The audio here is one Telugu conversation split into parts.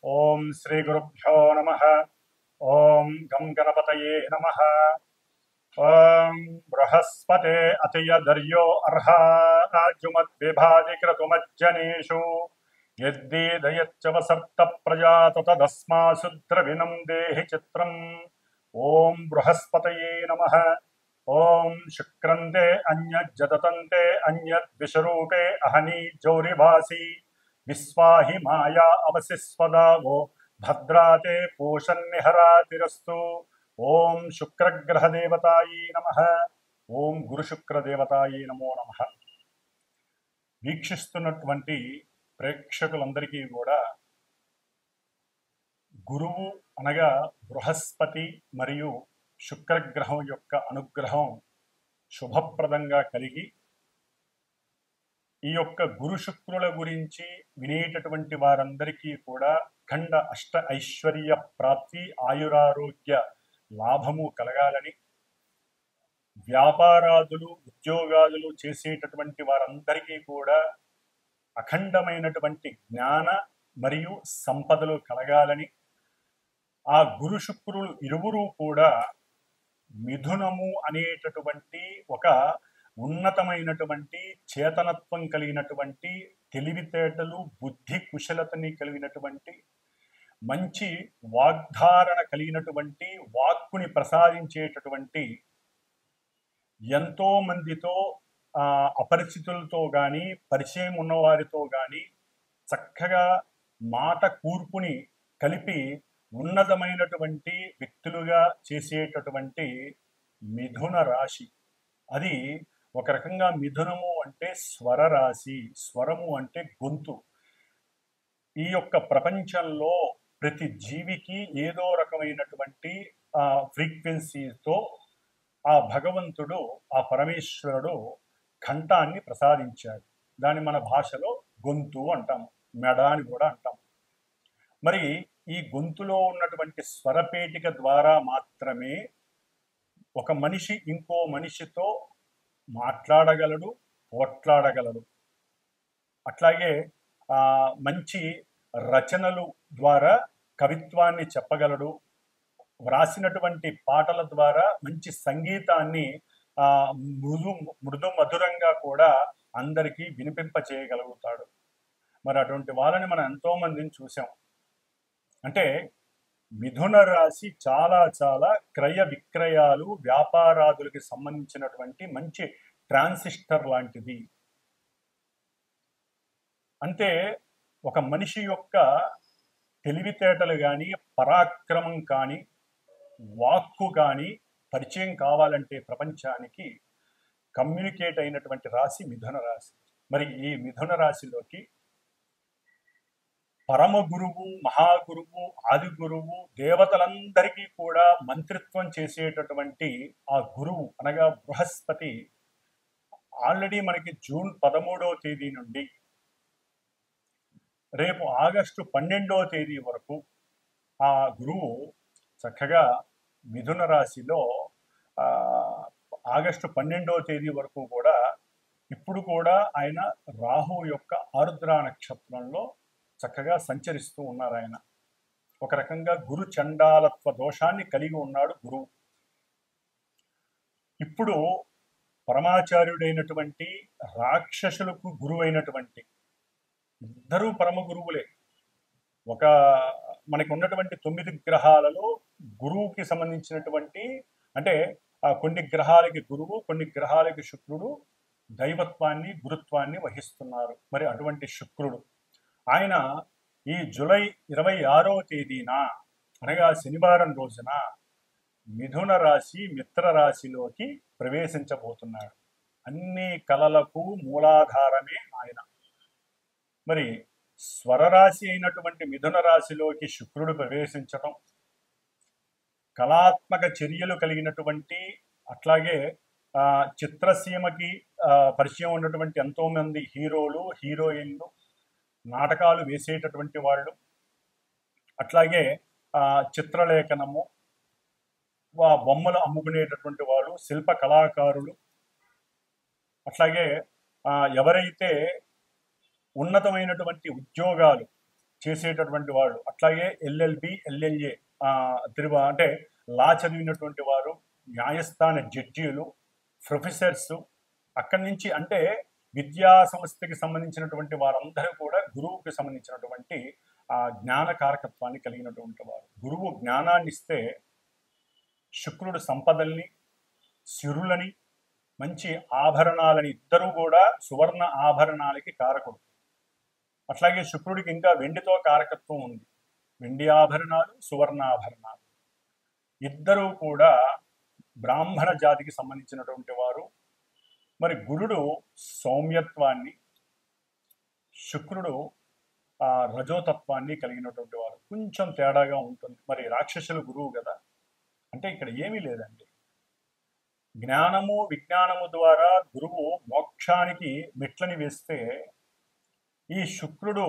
ఓం శ్రీ గురుభ్యో నమః. ఓం గం గణపతయే నమః. ఓం బృహస్పతే అతియదర్యో అర్హాజుమద్విభాతి క్రతుమజ్జనేషు యద్దీదయచ్చవ సప్త ప్రజాత తదస్మాసు ద్రవిణం దేహి చిత్రం. ఓం బృహస్పతయే నమః. ఓం శుక్రందే అన్యజ్జతంతే అన్యద్విషరూపే అహనీ జౌరివాసి విశ్వాహి మాయా అవసిస్వదావో భద్రాతే పూషన్నిహరాతిరస్తు. ఓం శుక్రగ్రహదేవతాయే నమః. ఓం గురుశుక్రదేవతాయే నమో నమః. వీక్షిస్తున్నటువంటి ప్రేక్షకులందరికీ కూడా గురువు అనగా బృహస్పతి మరియు శుక్రగ్రహం యొక్క అనుగ్రహం శుభప్రదంగా కలిగి ఈ యొక్క గురు శుక్రుల గురించి వినేటటువంటి వారందరికీ కూడా ఖండ అష్ట ఐశ్వర్య ప్రాప్తి, ఆయురారోగ్య లాభము కలగాలని, వ్యాపారాదులు ఉద్యోగాదులు చేసేటటువంటి వారందరికీ కూడా అఖండమైనటువంటి జ్ఞాన మరియు సంపదలు కలగాలని, ఆ గురు శుక్రులు ఇరువురు కూడా మిథునము అనేటటువంటి ఒక ఉన్నతమైనటువంటి చేతనత్వం కలిగినటువంటి, తెలివితేటలు బుద్ధి కుశలతని కలిగినటువంటి, మంచి వాగ్ధారణ కలిగినటువంటి, వాక్కుని ప్రసాదించేటటువంటి, ఎంతో మందితో అపరిచితులతో కానీ పరిచయం ఉన్నవారితో కానీ చక్కగా మాట కూర్పుని కలిపి ఉన్నతమైనటువంటి వ్యక్తులుగా చేసేటటువంటి మిథున రాశి. అది ఒక రకంగా మిథునము అంటే స్వర రాశి, స్వరము అంటే గొంతు. ఈ యొక్క ప్రపంచంలో ప్రతి జీవికి ఏదో రకమైనటువంటి ఫ్రీక్వెన్సీతో ఆ భగవంతుడు, ఆ పరమేశ్వరుడు కంఠాన్ని ప్రసాదించాడు. దాన్ని మన భాషలో గొంతు అంటాము, మెడ అని కూడా అంటాం. మరి ఈ గొంతులో ఉన్నటువంటి స్వరపేటిక ద్వారా మాత్రమే ఒక మనిషి ఇంకో మనిషితో మాట్లాడగలడు, పోట్లాడగలడు. అట్లాగే మంచి రచనలు ద్వారా కవిత్వాన్ని చెప్పగలడు. వ్రాసినటువంటి పాటల ద్వారా మంచి సంగీతాన్ని మృదు మధురంగా కూడా అందరికీ వినిపింప చేయగలుగుతాడు. మరి అటువంటి వాళ్ళని మనం ఎంతో మందిని చూసాం. అంటే మిథున రాశి చాలా చాలా క్రయ విక్రయాలు, వ్యాపారాదులకి సంబంధించినటువంటి మంచి ట్రాన్సిస్టర్ లాంటిది. అంటే ఒక మనిషి యొక్క తెలివితేటలు కానీ, పరాక్రమం కానీ, వాక్కు కానీ పరిచయం కావాలంటే ప్రపంచానికి కమ్యూనికేట్ అయినటువంటి రాశి మిథున రాశి. మరి ఈ మిథున రాశిలోకి పరమ గురువు, మహాగురువు, ఆది గురువు, దేవతలందరికీ కూడా మంత్రిత్వం చేసేటటువంటి ఆ గురువు అనగా బృహస్పతి ఆల్రెడీ మనకి జూన్ 13వ తేదీ నుండి రేపు ఆగస్టు 12వ తేదీ వరకు ఆ గురువు చక్కగా మిథున రాశిలో ఆగస్టు 12వ తేదీ వరకు కూడా ఇప్పుడు కూడా ఆయన రాహు యొక్క ఆరుద్ర నక్షత్రంలో చక్కగా సంచరిస్తూ ఉన్నారు. ఆయన ఒక రకంగా గురు చండాలత్వ దోషాన్ని కలిగి ఉన్నాడు గురువు. ఇప్పుడు పరమాచార్యుడైనటువంటి, రాక్షసులకు గురువైనటువంటి ఇద్దరూ పరమ గురువులే. మనకి ఉన్నటువంటి 9 గ్రహాలలో గురువుకి సంబంధించినటువంటి, అంటే కొన్ని గ్రహాలకి గురువు, కొన్ని గ్రహాలకి శుక్రుడు దైవత్వాన్ని, గురుత్వాన్ని వహిస్తున్నారు. మరి అటువంటి శుక్రుడు ఆయన ఈ జూలై 26వ తేదీన అనగా శనివారం రోజున మిథున రాశి మిత్ర రాశిలోకి ప్రవేశించబోతున్నాడు. అన్ని కళలకు మూలాధారమే ఆయన. మరి స్వరరాశి అయినటువంటి మిథున రాశిలోకి శుక్రుడు ప్రవేశించటం, కళాత్మక చర్యలు కలిగినటువంటి, అట్లాగే చిత్రసీమకి పరిచయం ఉన్నటువంటి ఎంతోమంది హీరోలు, హీరోయిన్లు, నాటకాలు వేసేటటువంటి వాళ్ళు, అట్లాగే చిత్రలేఖనము, బొమ్మలు అమ్ముకునేటటువంటి వాళ్ళు, శిల్ప కళాకారులు, అట్లాగే ఎవరైతే ఉన్నతమైనటువంటి ఉద్యోగాలు చేసేటటువంటి వాళ్ళు, అట్లాగే ఎల్ఎల్బి ఎల్ఎల్ఏ అంటే లా చదివినటువంటి వారు, న్యాయస్థాన జడ్జీలు, ప్రొఫెసర్స్, అక్కడి నుంచి అంటే విద్యా సంస్థకి సంబంధించినటువంటి వారందరూ కూడా గురువుకి సంబంధించినటువంటి జ్ఞాన కారకత్వాన్ని కలిగినటువంటి వారు. గురువు జ్ఞానాన్ని ఇస్తే శుక్రుడు సంపదల్ని, సిరులని, మంచి ఆభరణాలని, ఇద్దరూ కూడా సువర్ణ ఆభరణాలకి కారకుడు. అట్లాగే శుక్రుడికి ఇంకా వెండితో కారకత్వం ఉంది. వెండి ఆభరణాలు, సువర్ణాభరణాలు, ఇద్దరూ కూడా బ్రాహ్మణ జాతికి సంబంధించినటువంటి వారు. మరి గురుడు సౌమ్యత్వాన్ని, శుక్రుడు రజోతత్వాన్ని కలిగినటువంటి వారు. కొంచెం తేడాగా ఉంటుంది. మరి రాక్షసుల గురువు కదా, అంటే ఇక్కడ ఏమీ లేదండి. జ్ఞానము విజ్ఞానము ద్వారా గురువు మోక్షానికి మెట్లని వేస్తే, ఈ శుక్రుడు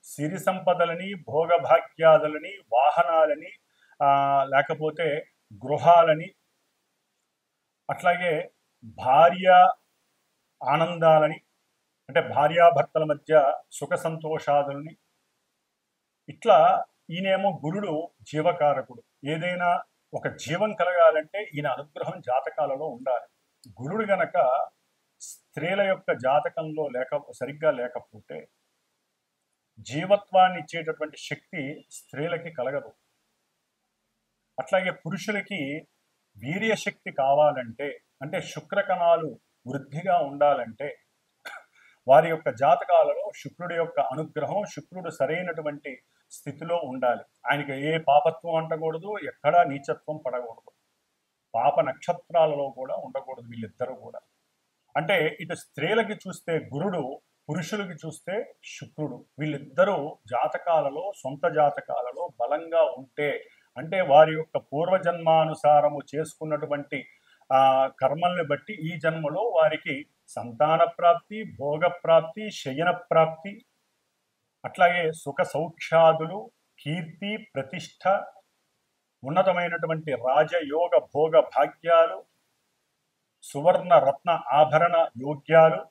సిరి సంపదలని, భోగభాగ్యాదులని, వాహనాలని, లేకపోతే గృహాలని, అట్లాగే భార్య ఆనందాలని, అంటే భార్యాభర్తల మధ్య సుఖ సంతోషాదులని, ఇట్లా ఈయనేమో గురుడు జీవకారకుడు. ఏదైనా ఒక జీవం కలగాలంటే ఈయన అనుగ్రహం జాతకాలలో ఉండాలి. గురుడు గనక స్త్రీల యొక్క జాతకంలో సరిగ్గా లేకపోతే జీవత్వాన్ని ఇచ్చేటటువంటి శక్తి స్త్రీలకి కలగదు. అట్లాగే పురుషులకి వీర్యశక్తి కావాలంటే, అంటే శుక్రకణాలు వృద్ధిగా ఉండాలంటే వారి యొక్క జాతకాలలో శుక్రుడి యొక్క అనుగ్రహం, శుక్రుడు సరైనటువంటి స్థితిలో ఉండాలి. ఆయనకి ఏ పాపత్వం అంటకూడదు, ఎక్కడా నీచత్వం పడకూడదు, పాప నక్షత్రాలలో కూడా ఉండకూడదు వీళ్ళిద్దరూ కూడా. అంటే ఇటు స్త్రీలకి చూస్తే గురుడు, పురుషులకి చూస్తే శుక్రుడు. వీళ్ళిద్దరూ జాతకాలలో, సొంత జాతకాలలో బలంగా ఉంటే, అంటే వారి యొక్క పూర్వజన్మానుసారము చేసుకున్నటువంటి కర్మల్ని బట్టి ఈ జన్మలో వారికి సంతాన ప్రాప్తి, భోగ ప్రాప్తి, శయన ప్రాప్తి, అట్లాగే సుఖ సౌఖ్యాదులు, కీర్తి, ప్రతిష్ట, ఉన్నతమైనటువంటి రాజయోగ భోగ భాగ్యాలు, సువర్ణ రత్న ఆభరణ యోగ్యాలు,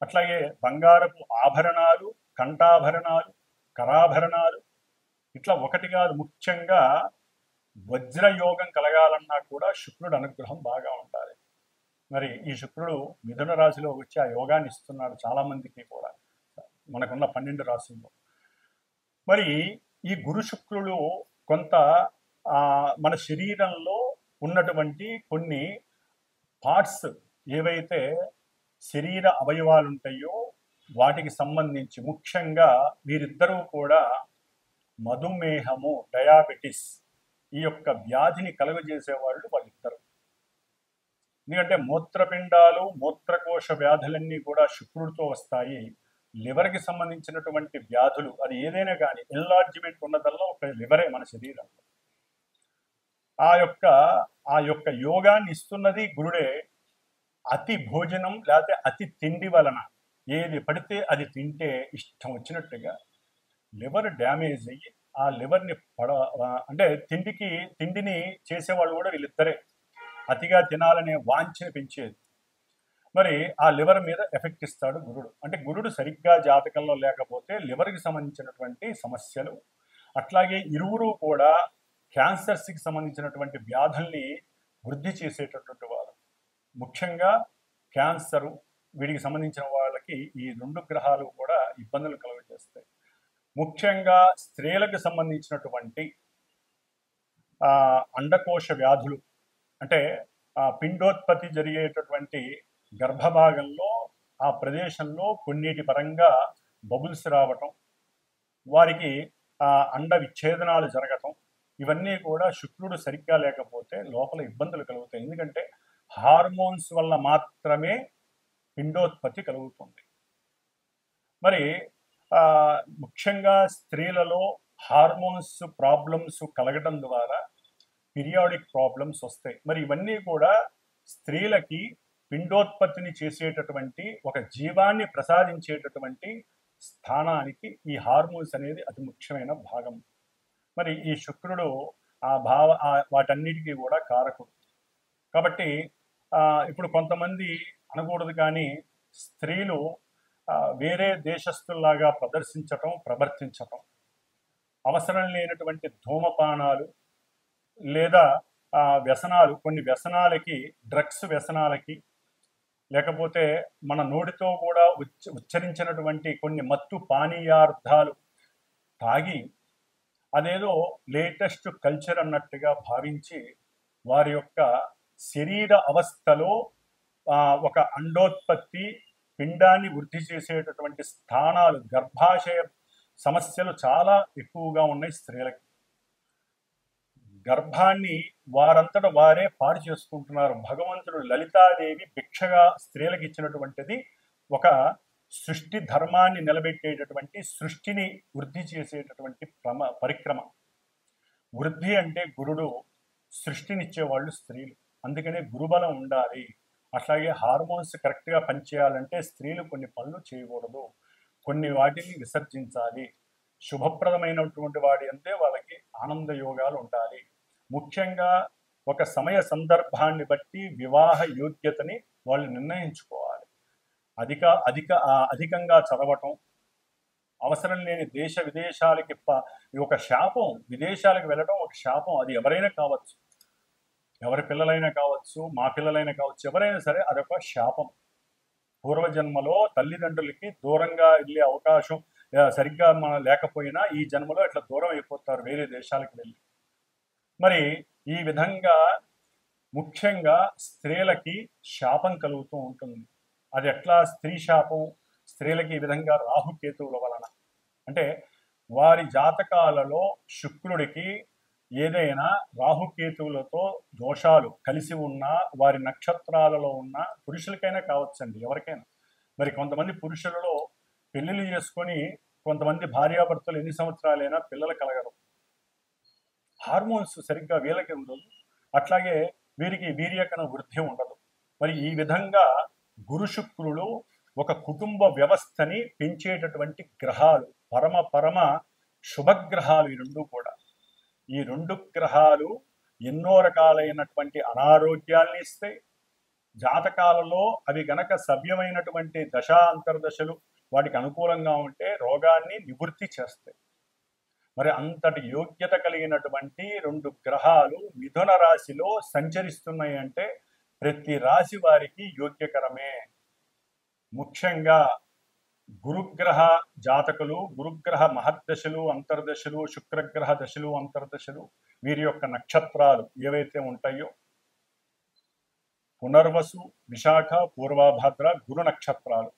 అట్లాగే బంగారపు ఆభరణాలు, కంఠాభరణాలు, కరాభరణాలు, ఇట్లా ఒకటి కాదు, ముఖ్యంగా వజ్రయోగం కలగాలన్నా కూడా శుక్రుడు అనుగ్రహం బాగా ఉండాలి. మరి ఈ శుక్రుడు మిథున రాశిలో వచ్చి ఆ యోగాన్ని ఇస్తున్నాడు చాలా మందికి కూడా, మనకున్న 12 రాశుల్లో. మరి ఈ గురు శుక్రులు కొంత మన శరీరంలో ఉన్నటువంటి కొన్ని పార్ట్స్ ఏవైతే శరీర అవయవాలు ఉంటాయో వాటికి సంబంధించి, ముఖ్యంగా వీరిద్దరూ కూడా మధుమేహము, డయాబెటిస్, ఈ యొక్క వ్యాధిని కలుగజేసేవాళ్ళు వాళ్ళిద్దరు. ఎందుకంటే మూత్రపిండాలు, మూత్రకోశ వ్యాధులన్నీ కూడా శుక్రుడితో వస్తాయి. లివర్కి సంబంధించినటువంటి వ్యాధులు, అది ఏదైనా కానీ ఎన్లార్జ్మెంట్ ఉన్నదల్లా ఒక లివరే మన శరీరంలో. ఆ యొక్క యోగాన్ని ఇస్తున్నది గురుడే. అతి భోజనం లేకపోతే అతి తిండి వలన ఏది పడితే అది తింటే ఇష్టం వచ్చినట్టుగా లివర్ డ్యామేజ్ అయ్యి ఆ లివర్ని అంటే తిండిని చేసేవాళ్ళు కూడా వీళ్ళిద్దరే. అతిగా తినాలనే వాంఛని పెంచేది. మరి ఆ లివర్ మీద ఎఫెక్ట్ ఇస్తాడు గురుడు. అంటే గురుడు సరిగ్గా జాతకంలో లేకపోతే లివర్కి సంబంధించినటువంటి సమస్యలు, అట్లాగే ఇరువురు కూడా క్యాన్సర్స్కి సంబంధించినటువంటి వ్యాధుల్ని వృద్ధి చేసేటటువంటి వారు. ముఖ్యంగా క్యాన్సరు, వీడికి సంబంధించిన వాళ్ళకి ఈ 2 గ్రహాలు కూడా ఇబ్బందులు కలుగజేస్తాయి. ముఖ్యంగా స్త్రీలకు సంబంధించినటువంటి అండకోశ వ్యాధులు, అంటే పిండోత్పత్తి జరిగేటటువంటి గర్భభాగంలో ఆ ప్రదేశంలో కొన్నిటి పరంగా బబుల్స్ రావటం, వారికి అండ విచ్ఛేదనాలు జరగటం, ఇవన్నీ కూడా శుక్రుడు సరిగ్గా లేకపోతే లోపల ఇబ్బందులు కలుగుతాయి. ఎందుకంటే హార్మోన్స్ వల్ల మాత్రమే పిండోత్పత్తి కలుగుతుంది. మరి ముఖ్యంగా స్త్రీలలో హార్మోన్స్ ప్రాబ్లమ్స్ కలగడం ద్వారా పీరియాడిక్ ప్రాబ్లమ్స్ వస్తాయి. మరి ఇవన్నీ కూడా స్త్రీలకి పిండోత్పత్తిని చేసేటటువంటి, ఒక జీవాన్ని ప్రసాదించేటటువంటి స్థానానికి ఈ హార్మోన్స్ అనేది అతి ముఖ్యమైన భాగం. మరి ఈ శుక్రుడు వాటన్నిటికీ కూడా కారకుడు. కాబట్టి ఇప్పుడు కొంతమంది అనకూడదు కానీ స్త్రీలు వేరే దేశస్తుల్లాగా ప్రవర్తించటం, అవసరం లేనటువంటి ధూమపానాలు లేదా వ్యసనాలు, కొన్ని వ్యసనాలకి, డ్రగ్స్ వ్యసనాలకి, లేకపోతే మన నోటితో కూడా ఉచ్చరించినటువంటి కొన్ని మత్తు పానీయార్థాలు తాగి అదేదో లేటెస్ట్ కల్చర్ అన్నట్టుగా భావించి వారి యొక్క శరీర అవస్థలో ఒక అండోత్పత్తి, పిండాన్ని వృద్ధి చేసేటటువంటి స్థానాలు, గర్భాశయ సమస్యలు చాలా ఎక్కువగా ఉన్నాయి స్త్రీలకి. గర్భాన్ని వారంతట వారే పాడు చేసుకుంటున్నారు. భగవంతుడు లలితాదేవి భిక్షగా స్త్రీలకు ఇచ్చినటువంటిది ఒక సృష్టి ధర్మాన్ని నిలబెట్టేటటువంటి, సృష్టిని వృద్ధి చేసేటటువంటి పరిక్రమ. వృద్ధి అంటే గురుడు, సృష్టినిచ్చేవాళ్ళు స్త్రీలు. అందుకనే గురుబలం ఉండాలి. అట్లాగే హార్మోన్స్ కరెక్ట్గా పనిచేయాలంటే స్త్రీలు కొన్ని పనులు చేయకూడదు, కొన్ని వాటిని విసర్జించాలి. శుభప్రదమైనటువంటి వాడి అంతే వాళ్ళకి ఆనంద యోగాలు ఉండాలి. ముఖ్యంగా ఒక సమయ సందర్భాన్ని బట్టి వివాహ యోగ్యతని వాళ్ళు నిర్ణయించుకోవాలి. అధికంగా చదవటం, అవసరం లేని దేశ విదేశాలకి ఒక శాపం. విదేశాలకు వెళ్ళడం ఒక శాపం. అది ఎవరైనా కావచ్చు, ఎవరి పిల్లలైనా కావచ్చు, మా పిల్లలైనా కావచ్చు, ఎవరైనా సరే అదొక శాపం. పూర్వజన్మలో తల్లిదండ్రులకి దూరంగా వెళ్ళే అవకాశం సరిగ్గా లేకపోయినా ఈ జన్మలో ఇట్లా దూరం అయిపోతారు వేరే దేశాలకు వెళ్ళి. మరి ఈ విధంగా ముఖ్యంగా స్త్రీలకి శాపం కలుగుతూ ఉంటుంది. అది ఎట్లా స్త్రీ శాపం? స్త్రీలకి ఈ విధంగా రాహుకేతువుల వలన. అంటే వారి జాతకాలలో శుక్రుడికి ఏదైనా రాహుకేతువులతో దోషాలు కలిసి ఉన్నా, వారి నక్షత్రాలలో ఉన్న, పురుషులకైనా కావచ్చండి, ఎవరికైనా. మరి కొంతమంది పురుషులలో పెళ్లిళ్ళు చేసుకొని కొంతమంది భార్యాభర్తలు ఎన్ని సంవత్సరాలైనా పిల్లలు కలగరు. హార్మోన్స్ సరిగ్గా వీళ్ళకి ఉండదు, అట్లాగే వీరికి వీర్యకణ వృద్ధి ఉండదు. మరి ఈ విధంగా గురు శుక్రులు ఒక కుటుంబ వ్యవస్థని పెంచేటటువంటి గ్రహాలు, పరమ శుభగ్రహాలు ఈ రెండు కూడా. ఈ రెండు గ్రహాలు ఎన్నో రకాలైనటువంటి అనారోగ్యాల్ని ఇస్తాయి. జాతకాలలో అవి గనక సవ్యమైనటువంటి దశాంతర్దశలు వాటికి అనుకూలంగా ఉంటే రోగాన్ని నివృత్తి చేస్తాయి. మరి అంతటి యోగ్యత కలిగినటువంటి రెండు గ్రహాలు మిథున రాశిలో సంచరిస్తున్నాయి అంటే ప్రతి రాశి వారికి యోగ్యకరమే. ముఖ్యంగా గురుగ్రహ జాతకులు, గురుగ్రహ మహర్దశలు, అంతర్దశలు, శుక్రగ్రహ దశలు, అంతర్దశలు, వీరి యొక్క నక్షత్రాలు ఏవైతే ఉంటాయో పునర్వసు, విశాఖ, పూర్వభద్ర గురు నక్షత్రాలు,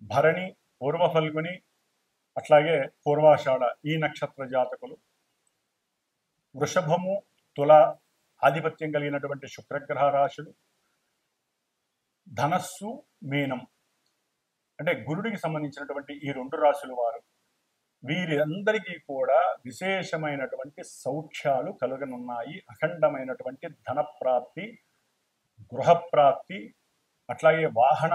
భరణి, పూర్వ ఫల్గుని, అట్లాగే పూర్వాషాఢ ఈ నక్షత్ర జాతకులు, వృషభము, తుల ఆధిపత్యం కలిగినటువంటి శుక్రగ్రహ రాశులు, ధనస్సు, మీనం అంటే గురుడికి సంబంధించినటువంటి ఈ రెండు రాశుల వారు, వీరందరికీ కూడా విశేషమైనటువంటి సౌఖ్యాలు కలుగనున్నాయి. అఖండమైనటువంటి ధనప్రాప్తి, గృహప్రాప్తి, అట్లాగే వాహన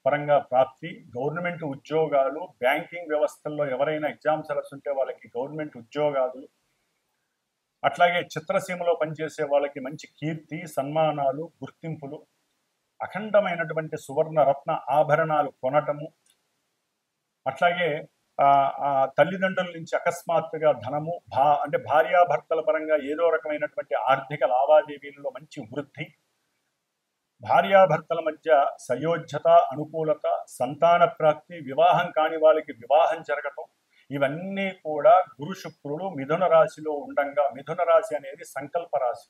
పరంగా ప్రాప్తి, గవర్నమెంట్ ఉద్యోగాలు, బ్యాంకింగ్ వ్యవస్థల్లో ఎవరైనా ఎగ్జామ్స్ రాస్తుంటే వాళ్ళకి గవర్నమెంట్ ఉద్యోగాలు, అట్లాగే చిత్రసీమలో పనిచేసే వాళ్ళకి మంచి కీర్తి, సన్మానాలు, గుర్తింపులు, అఖండమైనటువంటి సువర్ణ రత్న ఆభరణాలు కొనటము, అట్లాగే తల్లిదండ్రుల నుంచి అకస్మాత్తుగా ధనము, అంటే భార్యాభర్తల పరంగా ఏదో రకమైనటువంటి ఆర్థిక లావాదేవీలలో మంచి వృద్ధి, భార్యాభర్తల మధ్య సయోధ్యత, అనుకూలత, సంతాన ప్రాప్తి, వివాహం కాని వాళ్ళకి వివాహం జరగటం, ఇవన్నీ కూడా గురు శుక్రుడు మిథున రాశిలో ఉండంగా. మిథున రాశి అనేది సంకల్ప రాశి.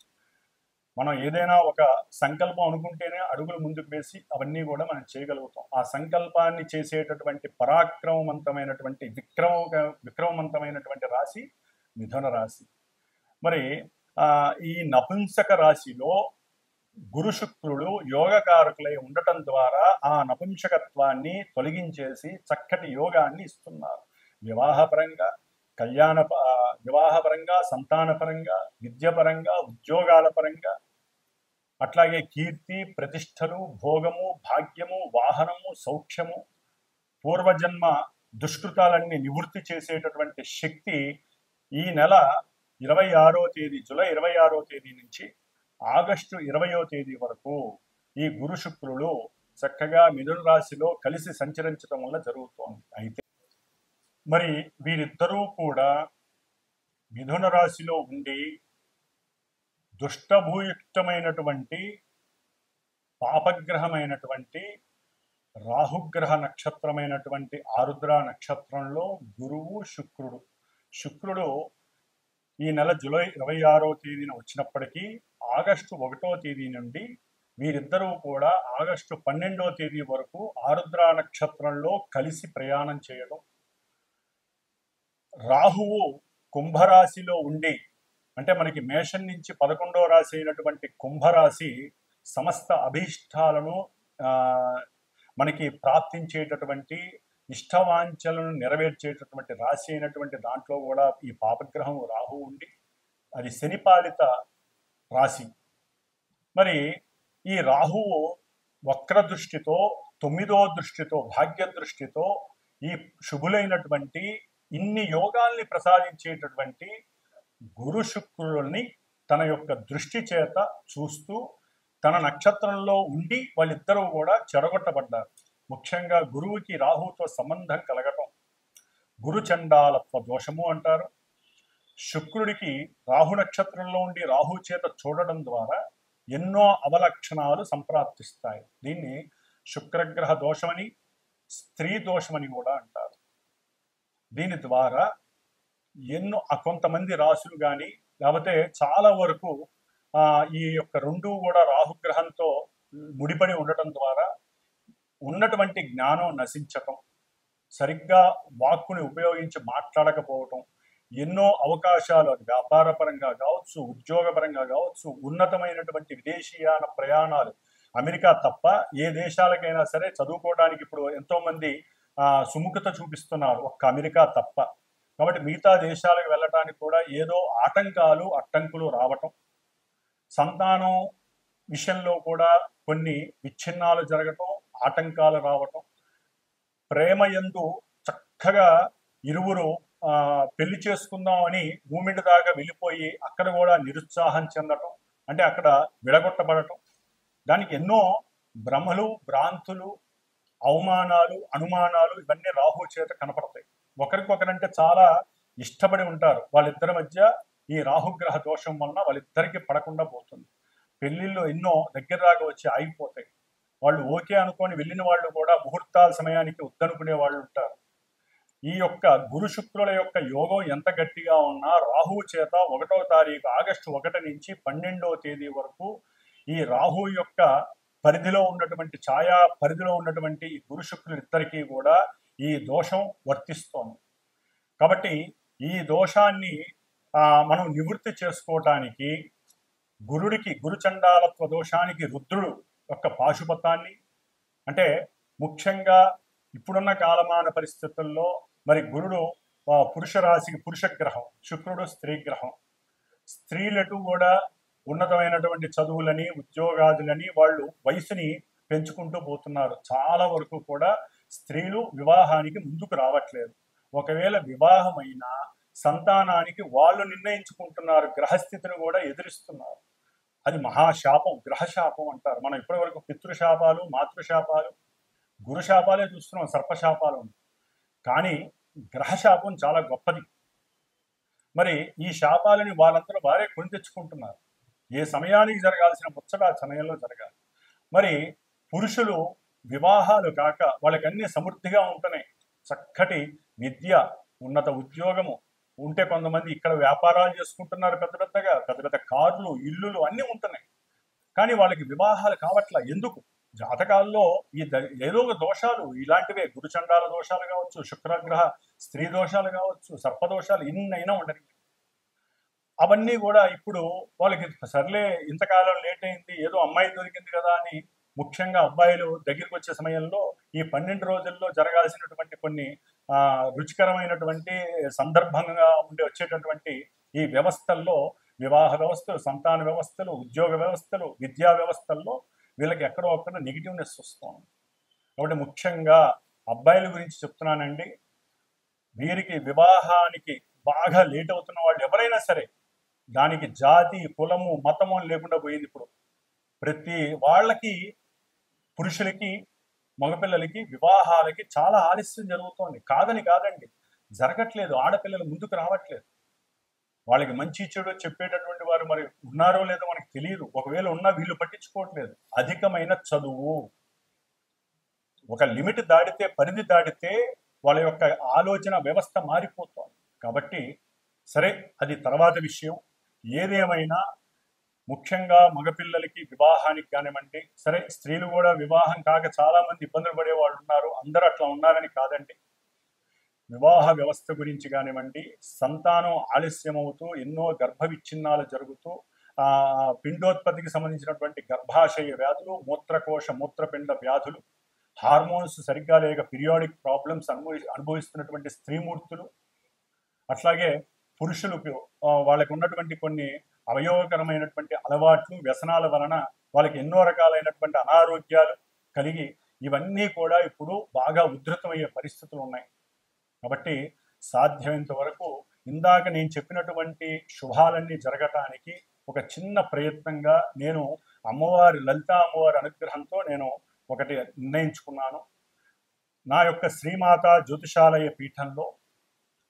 మనం ఏదైనా ఒక సంకల్పం అనుకుంటేనే అడుగులు ముందుకు వేసి అవన్నీ కూడా మనం చేయగలుగుతాం. ఆ సంకల్పాన్ని చేసేటటువంటి పరాక్రమవంతమైనటువంటి విక్రమవంతమైనటువంటి రాశి మిథున రాశి. మరి ఈ నపుంసక రాశిలో గురు శుక్రుడు యోగకారకులై ఉండటం ద్వారా ఆ నపుంసకత్వాన్ని తొలగించేసి చక్కటి యోగాన్ని ఇస్తున్నారు. వివాహపరంగా, వివాహపరంగా, సంతానపరంగా, విద్యపరంగా, ఉద్యోగాల పరంగా, అట్లాగే కీర్తి, ప్రతిష్టలు, భోగము, భాగ్యము, వాహనము, సౌఖ్యము, పూర్వజన్మ దుష్కృతాలన్నీ నివృత్తి చేసేటటువంటి శక్తి ఈ నెల 26వ తేదీ, జూలై 26వ తేదీ నుంచి ఆగస్టు 20వ తేదీ వరకు ఈ గురు శుక్రులు చక్కగా మిథున రాశిలో కలిసి సంచరించడం వల్ల జరుగుతోంది. అయితే మరి వీరిద్దరూ కూడా మిథున రాశిలో ఉండి దుష్టభూయుక్తమైనటువంటి పాపగ్రహమైనటువంటి రాహుగ్రహ నక్షత్రమైనటువంటి ఆరుద్ర నక్షత్రంలో గురువు శుక్రుడు ఈ నెల జూలై 26వ తేదీన వచ్చినప్పటికీ ఆగస్టు 1వ తేదీ నుండి వీరిద్దరూ కూడా ఆగస్టు 12వ తేదీ వరకు ఆరుద్ర నక్షత్రంలో కలిసి ప్రయాణం చేయడం, రాహువు కుంభరాశిలో ఉండి, అంటే మనకి మేషం నుంచి 11వ రాశి అయినటువంటి కుంభరాశి సమస్త అభీష్టాలను మనకి ప్రాప్తించేటటువంటి ఇష్టవాంఛలను నెరవేర్చేటటువంటి రాశి అయినటువంటి దాంట్లో కూడా ఈ పాపగ్రహం రాహు ఉండి, అది శనిపాలిత రాశి. మరి ఈ రాహువు వక్ర దృష్టితో 9వ దృష్టితో భాగ్య దృష్టితో ఈ శుభులైనటువంటి ఇన్ని యోగాల్ని ప్రసాదించేటటువంటి గురు శుక్రుల్ని తన యొక్క దృష్టి చేత చూస్తూ తన నక్షత్రంలో ఉండి వాళ్ళిద్దరూ కూడా చెడగొట్టబడ్డారు. ముఖ్యంగా గురువుకి రాహుతో సంబంధం కలగటం గురు చండాలత్వ దోషము అంటారు. శుక్రుడికి రాహు నక్షత్రంలో ఉండి రాహు చేత చూడడం ద్వారా ఎన్నో అవలక్షణాలు సంప్రాప్తిస్తాయి. దీన్ని శుక్రగ్రహ దోషమని, స్త్రీ దోషమని కూడా అంటారు. దీని ద్వారా ఎన్నో కొంతమంది రాసులు కానీ లేకపోతే చాలా వరకు ఈ యొక్క రెండు కూడా రాహుగ్రహంతో ముడిపడి ఉండటం ద్వారా ఉన్నటువంటి జ్ఞానం నశించటం, సరిగ్గా వాక్కుని ఉపయోగించి మాట్లాడకపోవటం, ఎన్నో అవకాశాలు అది వ్యాపారపరంగా కావచ్చు, ఉద్యోగపరంగా కావచ్చు, ఉన్నతమైనటువంటి విదేశీయాన ప్రయాణాలు, అమెరికా తప్ప ఏ దేశాలకైనా సరే చదువుకోవడానికి ఇప్పుడు ఎంతోమంది సుముఖత చూపిస్తున్నారు, ఒక్క అమెరికా తప్ప. కాబట్టి మిగతా దేశాలకు వెళ్ళటానికి కూడా ఏదో ఆటంకాలు అడ్డంకులు రావటం, సంతానం విషయంలో కూడా కొన్ని విచ్ఛిన్నాలు జరగటం, ఆటంకాలు రావటం, ప్రేమయందు చక్కగా ఇరువురు పెళ్లి చేసుకుందామని మూమెంట్ దాకా వెళ్ళిపోయి అక్కడ కూడా నిరుత్సాహం చెందటం, అంటే అక్కడ విడగొట్టబడటం, దానికి ఎన్నో భ్రమలు, భ్రాంతులు, అవమానాలు, అనుమానాలు ఇవన్నీ రాహు చేత కనపడతాయి. ఒకరికొకరంటే చాలా ఇష్టపడి ఉంటారు, వాళ్ళిద్దరి మధ్య ఈ రాహుగ్రహ దోషం వలన వాళ్ళిద్దరికి పడకుండా పోతుంది. పెళ్లిళ్ళు ఎన్నో దగ్గర దాకా వచ్చి ఆగిపోతాయి. వాళ్ళు ఓకే అనుకొని వెళ్ళిన వాళ్ళు కూడా ముహూర్తాల సమయానికి వద్దనుకునే వాళ్ళు ఉంటారు. ఈ యొక్క గురు శుక్రుల యొక్క యోగం ఎంత గట్టిగా ఉన్నా రాహువు చేత 1వ తారీఖు ఆగస్టు 1 నుంచి 12వ తేదీ వరకు ఈ రాహు యొక్క పరిధిలో ఉన్నటువంటి ఛాయా పరిధిలో ఉన్నటువంటి ఈ గురు శుక్రులిద్దరికీ కూడా ఈ దోషం వర్తిస్తోంది. కాబట్టి ఈ దోషాన్ని మనం నివృత్తి చేసుకోవటానికి గురుడికి గురుచండాలత్వ దోషానికి రుద్రుడు యొక్క పాశుపతాన్ని, అంటే ముఖ్యంగా ఇప్పుడున్న కాలమాన పరిస్థితుల్లో మరి గురుడు పురుష రాశికి పురుషగ్రహం, శుక్రుడు స్త్రీగ్రహం. స్త్రీలకు కూడా ఉన్నతమైనటువంటి చదువులని, ఉద్యోగాదులని వాళ్ళు వయసుని పెంచుకుంటూ పోతున్నారు. చాలా వరకు కూడా స్త్రీలు వివాహానికి ముందుకు రావట్లేదు. ఒకవేళ వివాహమైనా సంతానానికి వాళ్ళు నిర్ణయించుకుంటున్నారు, గ్రహస్థితిని కూడా ఎదురిస్తున్నారు. అది మహాశాపం, గ్రహశాపం అంటారు. మనం ఇప్పటి వరకు పితృశాపాలు, మాతృశాపాలు, గురుశాపాలే చూస్తున్నాం, సర్పశాపాలు. కానీ గ్రహశాపం చాలా గొప్పది. మరి ఈ శాపాలని వాళ్ళందరూ వారే కొని తెచ్చుకుంటున్నారు. ఏ సమయానికి జరగాల్సిన ముచ్చట ఆ సమయంలో జరగాలి. మరి పురుషులు వివాహాలు కాక వాళ్ళకన్నీ సమృద్ధిగా ఉంటున్నాయి. చక్కటి విద్య, ఉన్నత ఉద్యోగము ఉంటే కొంతమంది ఇక్కడ వ్యాపారాలు చేసుకుంటున్నారు, పెద్ద పెద్ద కార్లు, ఇల్లులు అన్నీ ఉంటున్నాయి. కానీ వాళ్ళకి వివాహాలు కావట్లా. ఎందుకు? జాతకాల్లో ఈ ఏదో ఒక దోషాలు ఇలాంటివే, గురుచండాల దోషాలు కావచ్చు, శుక్రగ్రహ స్త్రీ దోషాలు కావచ్చు, సర్పదోషాలు ఇన్నైనా ఉండని. అవన్నీ కూడా ఇప్పుడు వాళ్ళకి సర్లే ఇంతకాలం లేట్ అయింది, ఏదో అమ్మాయి దొరికింది కదా అని, ముఖ్యంగా అబ్బాయిలు దగ్గరికి వచ్చే సమయంలో ఈ 12 రోజుల్లో జరగాల్సినటువంటి కొన్ని రుచికరమైనటువంటి సందర్భంగా వచ్చేటటువంటి ఈ వ్యవస్థల్లో, వివాహ వ్యవస్థలు, సంతాన వ్యవస్థలు, ఉద్యోగ వ్యవస్థలు, విద్యా వ్యవస్థల్లో వీళ్ళకి ఎక్కడో ఒక్కడ నెగిటివ్నెస్ వస్తుంది. కాబట్టి ముఖ్యంగా అబ్బాయిల గురించి చెప్తున్నానండి. వీరికి వివాహానికి బాగా లేట్ అవుతున్న వాళ్ళు ఎవరైనా సరే, దానికి జాతి, కులము, మతము లేకుండా పోయింది. ఇప్పుడు ప్రతి వాళ్ళకి పురుషులకి మగపిల్లలకి వివాహాలకి చాలా ఆలస్యం జరుగుతోంది. కాదండి, జరగట్లేదు. ఆడపిల్లలు ముందుకు రావట్లేదు. వాళ్ళకి మంచి చెడు చెప్పేటటువంటి వారు మరి ఉన్నారో లేదో మనకు తెలియదు. ఒకవేళ ఉన్నా వీళ్ళు పట్టించుకోవట్లేదు. అధికమైన చదువు, ఒక లిమిట్ దాటితే, పరిధి దాటితే వాళ్ళ యొక్క ఆలోచన వ్యవస్థ మారిపోతుంది. కాబట్టి సరే, అది తర్వాత విషయం. ఏదేమైనా ముఖ్యంగా మగపిల్లలకి వివాహానికి కానివ్వండి, సరే స్త్రీలు కూడా వివాహం కాక చాలా మంది ఇబ్బందులు పడే వాళ్ళు ఉన్నారు. అందరూ అట్లా ఉన్నారని కాదండి. వివాహ వ్యవస్థ గురించి కానివ్వండి, సంతానం ఆలస్యం అవుతూ ఎన్నో గర్భ విచ్ఛిన్నాలు జరుగుతూ పిండోత్పత్తికి సంబంధించినటువంటి గర్భాశయ వ్యాధులు, మూత్రకోశ మూత్రపిండ వ్యాధులు, హార్మోన్స్ సరిగ్గా లేక పీరియాడిక్ ప్రాబ్లమ్స్ అనుభవిస్తున్నటువంటి స్త్రీమూర్తులు, అట్లాగే పురుషులకు వాళ్ళకు ఉన్నటువంటి కొన్ని అవయోగకరమైనటువంటి అలవాట్లు, వ్యసనాల వలన వాళ్ళకి ఎన్నో రకాలైనటువంటి అనారోగ్యాలు కలిగి ఇవన్నీ కూడా ఇప్పుడు బాగా ఉధృతమయ్యే పరిస్థితులు ఉన్నాయి. కాబట్టి సాధ్యమైనంత వరకు ఇందాక నేను చెప్పినటువంటి శుభాలన్నీ జరగటానికి ఒక చిన్న ప్రయత్నంగా నేను లలితా అమ్మవారి అనుగ్రహంతో నేను ఒకటి నిర్ణయించుకున్నాను. నా యొక్క శ్రీమాత జ్యోతిషాలయ పీఠంలో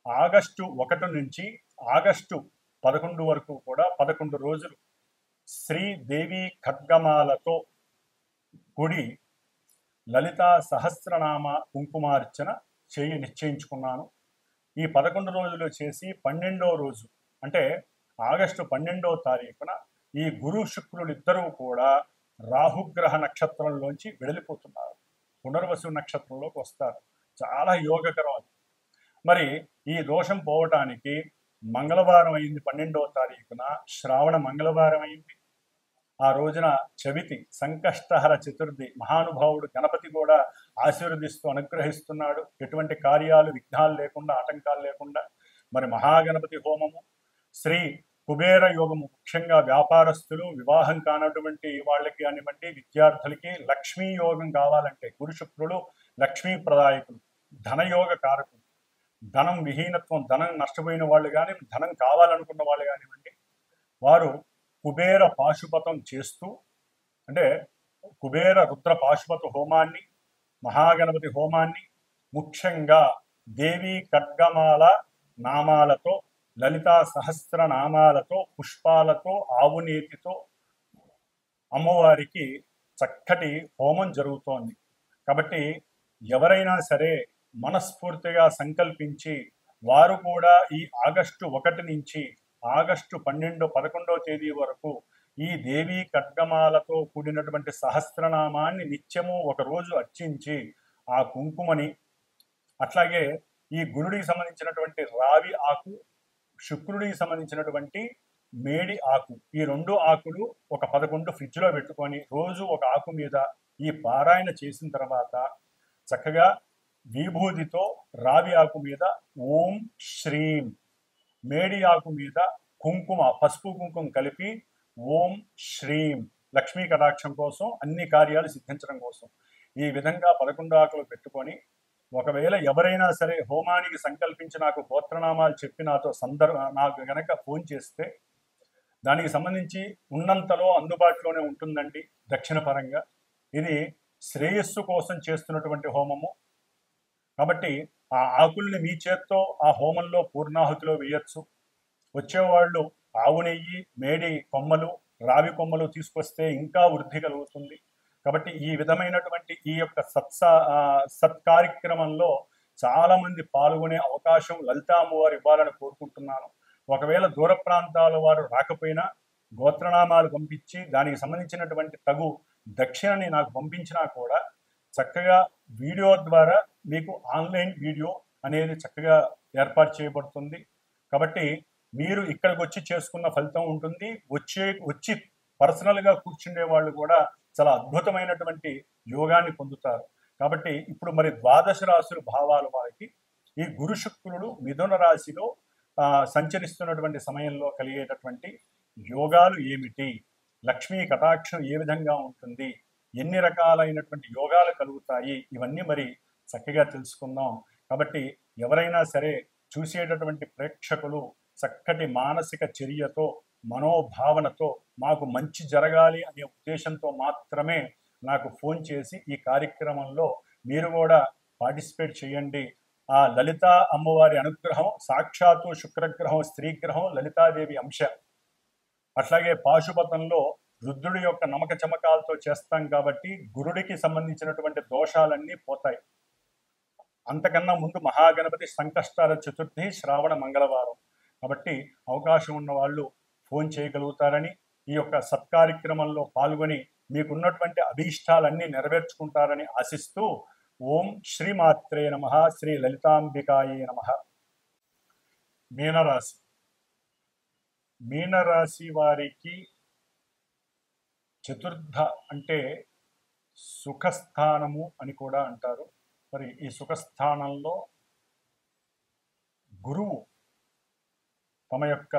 ఆగస్టు 1 నుంచి ఆగస్టు 11 వరకు కూడా 11 రోజులు శ్రీదేవి ఖడ్గమాలతో కూడి లలితా సహస్రనామ కుంకుమార్చన నిశ్చయించుకున్నాను. ఈ 11 రోజులు చేసి 12వ రోజు అంటే ఆగస్టు 12వ తారీఖున ఈ గురు శుక్రులు ఇద్దరూ కూడా రాహుగ్రహ నక్షత్రంలోంచి వెడలిపోతున్నారు. పునర్వసు నక్షత్రంలోకి వస్తారు. చాలా యోగకరం అది. మరి ఈ దోషం పోవటానికి మంగళవారం అయింది. 12వ తారీఖున శ్రావణ మంగళవారం అయింది. ఆ రోజున చవితి, సంకష్టహర చతుర్థి. మహానుభావుడు గణపతి కూడా ఆశీర్వదిస్తూ అనుగ్రహిస్తున్నాడు. ఎటువంటి కార్యాలు విఘ్నాలు లేకుండా, ఆటంకాలు లేకుండా. మరి మహాగణపతి హోమము, శ్రీ కుబేర యోగము, ముఖ్యంగా వ్యాపారస్తులు, వివాహం కానటువంటి వాళ్ళకి కానివ్వండి, విద్యార్థులకి లక్ష్మీ యోగం కావాలంటే గురు శుక్రులు లక్ష్మీ ప్రదాయకులు, ధనయోగ కారకులు. ధనం విహీనత్వం, ధనం నష్టపోయిన వాళ్ళు కానీ, ధనం కావాలనుకున్న వాళ్ళు కానివ్వండి, వారు కుబేర పాశుపతం చేస్తూ, అంటే కుబేర రుద్ర పాశుపత హోమాన్ని, మహాగణపతి హోమాన్ని, ముఖ్యంగా దేవి ఖడ్గమాల నామాలతో, లలితా సహస్ర నామాలతో, పుష్పాలతో, ఆవునేతితో అమ్మవారికి చక్కటి హోమం జరుగుతోంది. కాబట్టి ఎవరైనా సరే మనస్ఫూర్తిగా సంకల్పించి వారు కూడా ఈ ఆగస్టు 1 నుంచి ఆగస్టు 11వ తేదీ వరకు ఈ దేవీ ఖడ్గమాలతో కూడినటువంటి సహస్రనామాన్ని నిత్యము ఒకరోజు అర్చించి ఆ కుంకుమని, అట్లాగే ఈ గురుడికి సంబంధించినటువంటి రావి ఆకు, శుక్రుడికి సంబంధించినటువంటి మేడి ఆకు, ఈ 2 ఆకులు ఒక 11 ఫ్రిడ్జ్లో పెట్టుకొని రోజు ఒక ఆకు మీద ఈ పారాయణ చేసిన తర్వాత చక్కగా విభూతితో రావి ఆకు మీద ఓం శ్రీం, మేడి ఆకు మీద కుంకుమ, పసుపు కుంకుమ కలిపి ఓం శ్రీం, లక్ష్మీ కటాక్షం కోసం, అన్ని కార్యాలు సిద్ధించడం కోసం ఈ విధంగా 11 ఆకులు పెట్టుకొని, ఒకవేళ ఎవరైనా సరే హోమానికి సంకల్పించి నాకు గోత్రనామాలు చెప్పి నాకు గనక ఫోన్ చేస్తే దానికి సంబంధించి ఉన్నంతలో అందుబాటులోనే ఉంటుందండి. దక్షిణ పరంగా ఇది శ్రేయస్సు కోసం చేస్తున్నటువంటి హోమము. కాబట్టి ఆ ఆకుల్ని మీ చేత్తో ఆ హోమంలో పూర్ణాహుతిలో వేయచ్చు. వచ్చేవాళ్ళు ఆవు నెయ్యి, మేడి కొమ్మలు, రావి కొమ్మలు తీసుకొస్తే ఇంకా వృద్ధి కలుగుతుంది. కాబట్టి ఈ విధమైనటువంటి ఈ యొక్క సత్కార్యక్రమంలో చాలా మంది పాల్గొనే అవకాశం లలితా అమ్మవారు ఇవ్వాలని కోరుకుంటున్నాను. ఒకవేళ దూర ప్రాంతాల వారు రాకపోయినా గోత్రనామాలు పంపించి దానికి సంబంధించినటువంటి తగు దక్షిణని నాకు పంపించినా కూడా చక్కగా వీడియో ద్వారా మీకు ఆన్లైన్ వీడియో అనేది చక్కగా ఏర్పాటు చేయబడుతుంది. కాబట్టి మీరు ఇక్కడికి వచ్చి చేసుకున్న ఫలితం ఉంటుంది. వచ్చి పర్సనల్గా కూర్చుండే వాళ్ళు కూడా చాలా అద్భుతమైనటువంటి యోగాన్ని పొందుతారు. కాబట్టి ఇప్పుడు మరి 12 రాశుల భావాలు వారికి ఈ గురు శుక్రుడు మిథున రాశిలో సంచరిస్తున్నటువంటి సమయంలో కలిగేటటువంటి యోగాలు ఏమిటి, లక్ష్మీ కటాక్షం ఏ విధంగా ఉంటుంది, ఎన్ని రకాలైనటువంటి యోగాలు కలుగుతాయి, ఇవన్నీ మరి చక్కగా తెలుసుకుందాం. కాబట్టి ఎవరైనా సరే చూసేటటువంటి ప్రేక్షకులు చక్కటి మానసిక చర్యతో, మనోభావనతో మాకు మంచి జరగాలి అనే ఉద్దేశంతో మాత్రమే నాకు ఫోన్ చేసి ఈ కార్యక్రమంలో మీరు కూడా పార్టిసిపేట్ చేయండి. ఆ లలితా అమ్మవారి అనుగ్రహం, సాక్షాత్తు శుక్రగ్రహం స్త్రీగ్రహం లలితాదేవి అంశ. అట్లాగే పాశుపతంలో రుద్రుడి యొక్క నమక చమకాలతో చేస్తాం కాబట్టి గురుడికి సంబంధించినటువంటి దోషాలన్నీ పోతాయి. అంతకన్నా ముందు మహాగణపతి సంకష్టాల చతుర్థి శ్రావణ మంగళవారం కాబట్టి అవకాశం ఉన్న వాళ్ళు ఫోన్ చేయగలుగుతారని, ఈ యొక్క సత్కార్యక్రమంలో పాల్గొని మీకున్నటువంటి అభీష్టాలన్నీ నెరవేర్చుకుంటారని ఆశిస్తూ ఓం శ్రీమాత్రే నమః, శ్రీ లలితాంబికాయే నమః. మీనరాశి. మీనరాశి వారికి చతుర్థ అంటే సుఖస్థానము అని కూడా అంటారు. మరి ఈ సుఖస్థానంలో గురువు తమ యొక్క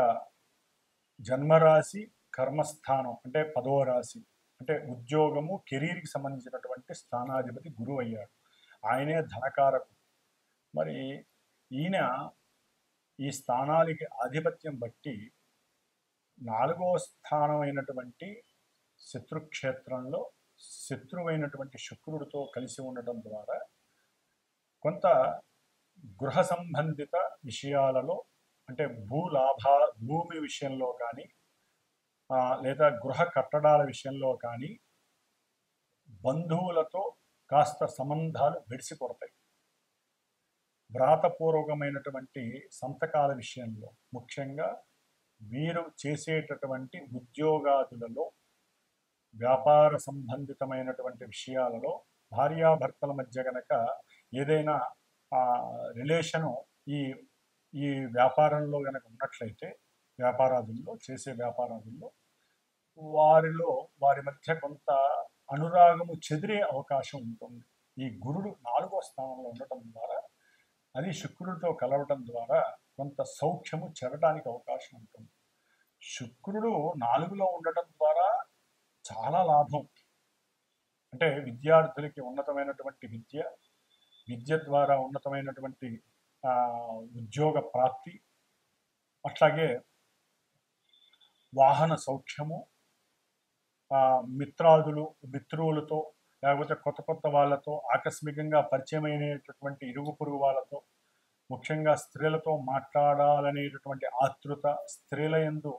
జన్మరాశి కర్మస్థానం అంటే 10వ రాశి అంటే ఉద్యోగము కెరీర్కి సంబంధించినటువంటి స్థానాధిపతి గురువు అయ్యాడు. ఆయనే ధనకారకు. మరి ఈయన ఈ స్థానాలకి ఆధిపత్యం బట్టి 4వ స్థానం అయినటువంటి శత్రుక్షేత్రంలో శత్రువైనటువంటి శుక్రుడితో కలిసి ఉండటం ద్వారా కొంత గృహ సంబంధిత విషయాలలో అంటే భూమి విషయంలో కానీ లేదా గృహ కట్టడాల విషయంలో కానీ బంధువులతో కాస్త సంబంధాలు వెడిసి కొడతాయి. వ్రాతపూర్వకమైనటువంటి సంతకాల విషయంలో ముఖ్యంగా వీరు చేసేటటువంటి ఉద్యోగాదులలో వ్యాపార సంబంధితమైనటువంటి విషయాలలో భార్యాభర్తల మధ్య గనక ఏదైనా రిలేషను ఈ వ్యాపారంలో గనక ఉన్నట్లయితే చేసే వ్యాపారాదుల్లో వారి మధ్య కొంత అనురాగము చెదిరే అవకాశం ఉంటుంది. ఈ గురుడు 4వ స్థానంలో ఉండటం ద్వారా, అది శుక్రుడితో కలవటం ద్వారా కొంత సౌఖ్యము చెరడానికి అవకాశం ఉంటుంది. శుక్రుడు 4లో ఉండటం ద్వారా చాలా లాభం. అంటే విద్యార్థులకి ఉన్నతమైనటువంటి విద్య ద్వారా ఉన్నతమైనటువంటి ఉద్యోగ ప్రాప్తి, అట్లాగే వాహన సౌఖ్యము, మిత్రులతో లేకపోతే కొత్త వాళ్ళతో ఆకస్మికంగా పరిచయమైనటువంటి ఇరుగు పొరుగు వాళ్ళతో, ముఖ్యంగా స్త్రీలతో మాట్లాడాలనేటటువంటి ఆతృత, స్త్రీల యందు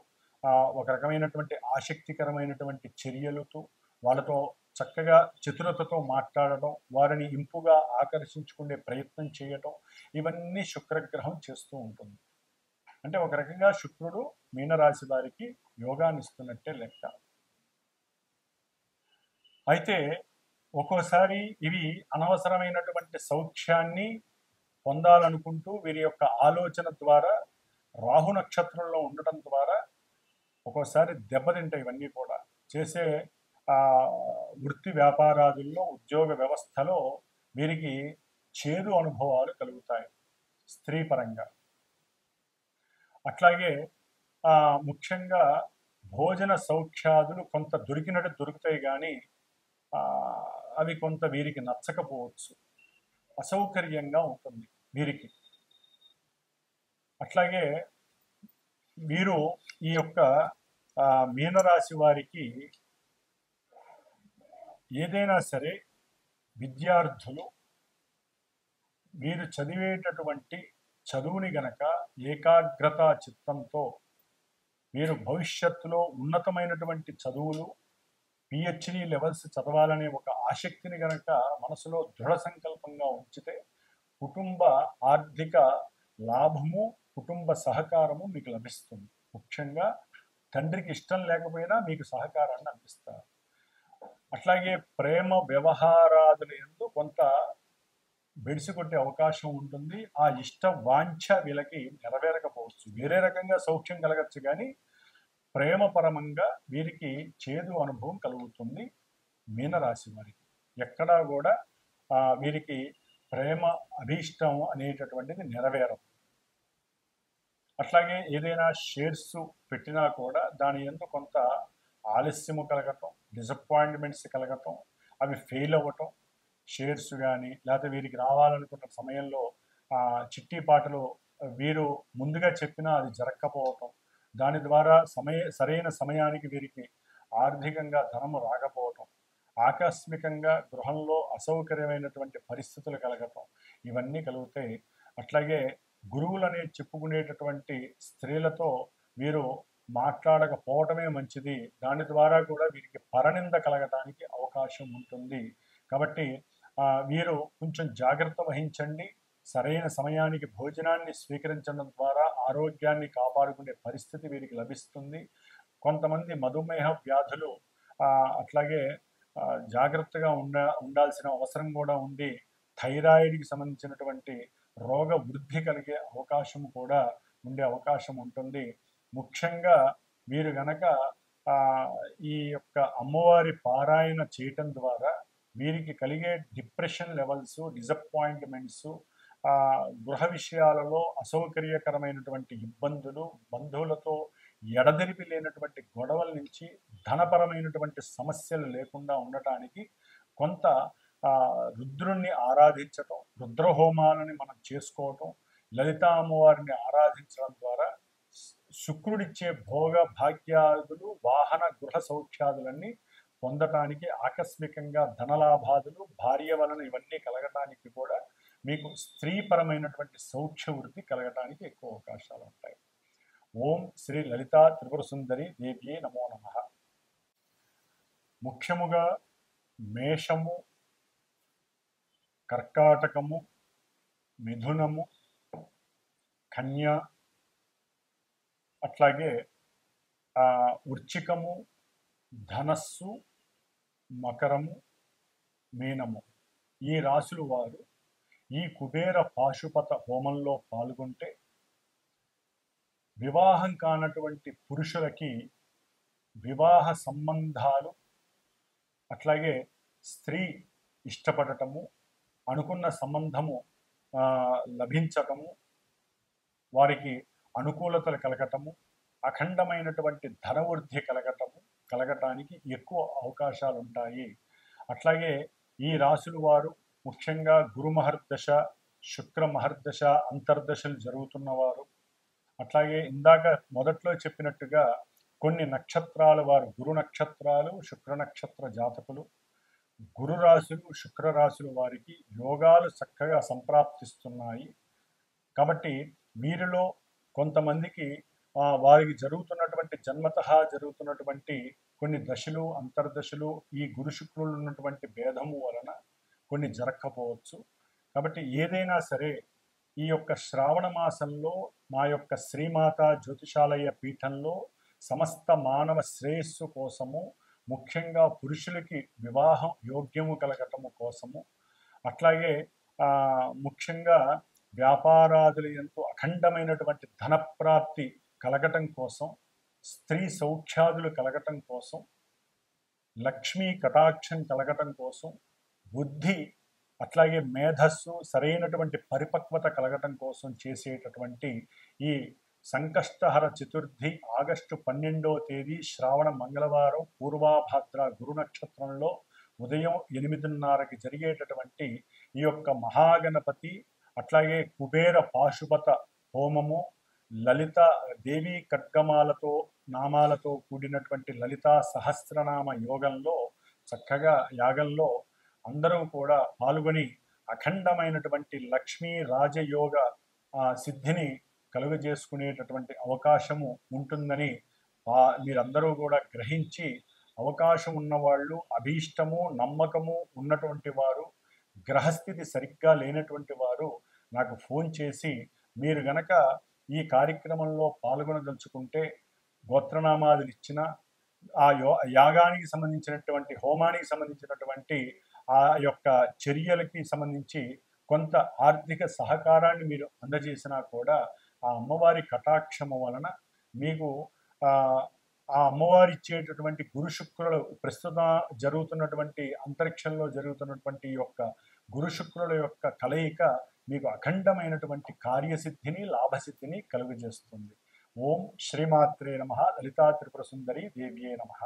ఒక రకమైనటువంటి ఆసక్తికరమైనటువంటి చర్యలతో వాళ్ళతో చక్కగా చతురతతో మాట్లాడటం, వారిని ఇంపుగా ఆకర్షించుకునే ప్రయత్నం చేయటం, ఇవన్నీ శుక్రగ్రహం చేస్తూ ఉంటుంది. అంటే ఒక రకంగా శుక్రుడు మీనరాశి వారికి యోగాన్ని ఇస్తున్నట్టే లెక్క. అయితే ఒక్కోసారి ఇవి అనవసరమైనటువంటి సౌఖ్యాన్ని పొందాలనుకుంటూ వీరి యొక్క ఆలోచన ద్వారా రాహు నక్షత్రంలో ఉండటం ద్వారా ఒక్కోసారి దెబ్బతింటాయి. ఇవన్నీ కూడా చేసే వృత్తి వ్యాపారాదుల్లో, ఉద్యోగ వ్యవస్థలో వీరికి చేదు అనుభవాలు కలుగుతాయి స్త్రీ పరంగా. అట్లాగే ముఖ్యంగా భోజన సౌఖ్యాదులు కొంత దొరికినట్టు దొరుకుతాయి కానీ అవి కొంత వీరికి నచ్చకపోవచ్చు, అసౌకర్యంగా ఉంటుంది వీరికి. అట్లాగే వీరు ఈ యొక్క మీనరాశి వారికి ఏదైనా సరే విద్యార్థులు వీరు చదివేటటువంటి చదువుని గనక ఏకాగ్రత చిత్తంతో వీరు భవిష్యత్తులో ఉన్నతమైనటువంటి చదువులు పిహెచ్డి లెవెల్స్ చదవాలనే ఒక ఆసక్తిని గనక మనసులో దృఢ సంకల్పంగా ఉంచితే కుటుంబ ఆర్థిక లాభము, కుటుంబ సహకారము మీకు లభిస్తుంది. ముఖ్యంగా తండ్రికి ఇష్టం లేకపోయినా మీకు సహకారాన్ని అందిస్తారు. అట్లాగే ప్రేమ వ్యవహారాదుల యందు కొంత బెడిసికొట్టే అవకాశం ఉంటుంది. ఆ ఇష్ట వాంఛ వీళ్ళకి నెరవేరకపోవచ్చు. వేరే రకంగా సౌఖ్యం కలగచ్చు కానీ ప్రేమపరమంగా వీరికి చేదు అనుభవం కలుగుతుంది మీనరాశి వారికి. ఎక్కడా కూడా వీరికి ప్రేమ అభీష్టం అనేటటువంటిది నెరవేరదు. అట్లాగే ఏదైనా షేర్స్ పెట్టినా కూడా దాని యందు కొంత ఆలస్యము కలగటం, డిసప్పాయింట్మెంట్స్ కలగటం, అవి ఫెయిల్ అవ్వటం, షేర్స్ కానీ లేకపోతే వీరికి రావాలనుకున్న సమయంలో చిట్టీపాటలు వీరు ముందుగా చెప్పినా అది జరగకపోవటం, దాని ద్వారా సరైన సమయానికి వీరికి ఆర్థికంగా ధనము రాకపోవటం, ఆకస్మికంగా గృహంలో అసౌకర్యమైనటువంటి పరిస్థితులు కలగటం ఇవన్నీ కలుగుతాయి. అట్లాగే గురువులనే చెప్పుకునేటటువంటి స్త్రీలతో వీరు మాట్లాడకపోవటమే మంచిది. దాని ద్వారా కూడా వీరికి పరనింద కలగటానికి అవకాశం ఉంటుంది. కాబట్టి వీరు కొంచెం జాగ్రత్త వహించండి. సరైన సమయానికి భోజనాన్ని స్వీకరించడం ద్వారా ఆరోగ్యాన్ని కాపాడుకునే పరిస్థితి వీరికి లభిస్తుంది. కొంతమంది మధుమేహ వ్యాధులు అట్లాగే జాగ్రత్తగా ఉండాల్సిన అవసరం కూడా ఉండి థైరాయిడ్కి సంబంధించినటువంటి రోగ వృద్ధి కలిగే అవకాశం కూడా ఉండే అవకాశం ఉంటుంది. ముఖ్యంగా మీరు గనక ఈ యొక్క అమ్మవారి పారాయణ చేయటం ద్వారా వీరికి కలిగే డిప్రెషన్ లెవెల్స్, డిసప్పాయింట్మెంట్స్, గృహ విషయాలలో అసౌకర్యకరమైనటువంటి ఇబ్బందులు, బంధువులతో ఎడతెరిపి లేనటువంటి గొడవల నుంచి ధనపరమైనటువంటి సమస్యలు లేకుండా ఉండటానికి కొంత రుద్రుణ్ణి ఆరాధించటం, రుద్రహోమాలని మనం చేసుకోవటం, లలితా అమ్మవారిని ఆరాధించడం ద్వారా శుక్రుడిచ్చే భోగ భాగ్యాదులు, వాహన గృహ సౌఖ్యాదులన్నీ పొందటానికి, ఆకస్మికంగా ధనలాభాదులు, భార్య వలన ఇవన్నీ కలగటానికి కూడా మీకు స్త్రీపరమైనటువంటి సౌఖ్య వృద్ధి కలగటానికి ఎక్కువ అవకాశాలు ఉంటాయి. ఓం శ్రీ లలితా త్రిపుర సుందరి దేవ్యే నమో నమః. ముఖ్యముగా మేషము, కర్కాటకము, మిథునము, కన్య, అట్లాగే వృశ్చికము, ధనస్సు, మకరము, మీనము ఈ రాశులు వారు ఈ కుబేర పాశుపత హోమంలో పాల్గొంటే వివాహం కానటువంటి పురుషులకి వివాహ సంబంధాలు, అట్లాగే స్త్రీ ఇష్టపడటము, అనుకున్న సంబంధము లభించటము, వారికి అనుకూలతలు కలగటము, అఖండమైనటువంటి ధనవృద్ధి కలగటానికి ఎక్కువ అవకాశాలు ఉంటాయి. అట్లాగే ఈ రాశులు వారు ముఖ్యంగా గురు మహర్దశ, శుక్ర మహర్దశ అంతర్దశలు జరుగుతున్నవారు, అట్లాగే ఇందాక మొదట్లో చెప్పినట్టుగా కొన్ని నక్షత్రాల వారు, గురు నక్షత్రాలు, శుక్ర నక్షత్ర జాతకులు, గురు రాశులు, శుక్ర రాశులు వారికి యోగాలు చక్కగా సంప్రాప్తిస్తున్నాయి. కాబట్టి వీరిలో కొంతమందికి వారికి జరుగుతున్నటువంటి జన్మతః జరుగుతున్నటువంటి కొన్ని దశలు, అంతర్దశలు ఈ గురు శుక్రులు ఉన్నటువంటి భేదము వలన కొన్ని జరగకపోవచ్చు. కాబట్టి ఏదైనా సరే ఈ యొక్క శ్రావణ మాసంలో మా యొక్క శ్రీమాత జ్యోతిషాలయ పీఠంలో సమస్త మానవ శ్రేయస్సు కోసము, ముఖ్యంగా పురుషులకి వివాహం యోగ్యము కలగటము కోసము, అట్లాగే ముఖ్యంగా వ్యాపారాదులు ఎంతో అఖండమైనటువంటి ధనప్రాప్తి కలగటం కోసం, స్త్రీ సౌఖ్యాదులు కలగటం కోసం, లక్ష్మీ కటాక్షం కలగటం కోసం, బుద్ధి అట్లాగే మేధస్సు సరైనటువంటి పరిపక్వత కలగటం కోసం చేసేటటువంటి ఈ సంకష్టహర చతుర్థి ఆగస్టు 12వ తేదీ శ్రావణ మంగళవారం పూర్వాభాద్ర గురు నక్షత్రంలో ఉదయం 8:30కి జరిగేటటువంటి ఈ యొక్క మహాగణపతి అట్లాగే కుబేర పాశుపత హోమము, లలిత దేవీ ఖడ్గమాలతో నామాలతో కూడినటువంటి లలితా సహస్రనామ యోగంలో చక్కగా యాగంలో అందరూ కూడా పాల్గొని అఖండమైనటువంటి లక్ష్మీ రాజయోగ సిద్ధిని కలుగజేసుకునేటటువంటి అవకాశము ఉంటుందని మీరందరూ కూడా గ్రహించి, అవకాశం ఉన్నవాళ్ళు, అభీష్టము నమ్మకము ఉన్నటువంటి వారు, గ్రహస్థితి సరిగ్గా లేనటువంటి వారు నాకు ఫోన్ చేసి మీరు గనక ఈ కార్యక్రమంలో పాల్గొనదలుచుకుంటే గోత్రనామాదులు ఇచ్చిన ఆ యాగానికి సంబంధించినటువంటి హోమానికి సంబంధించినటువంటి ఆ యొక్క చర్యలకి సంబంధించి కొంత ఆర్థిక సహకారాన్ని మీరు అందజేసినా కూడా ఆ అమ్మవారి కటాక్షము వలన మీకు ఆ అమ్మవారి ఇచ్చేటటువంటి గురు శుక్రులు ప్రస్తుతం జరుగుతున్నటువంటి అంతరిక్షంలో జరుగుతున్నటువంటి యొక్క గురు శుక్రుల యొక్క కలయిక మీకు అఖండమైనటువంటి కార్యసిద్ధిని, లాభసిద్ధిని కలుగజేస్తుంది. ఓం శ్రీమాత్రే నమః. లలితా త్రిపుర సుందరి దేవ్యే నమః.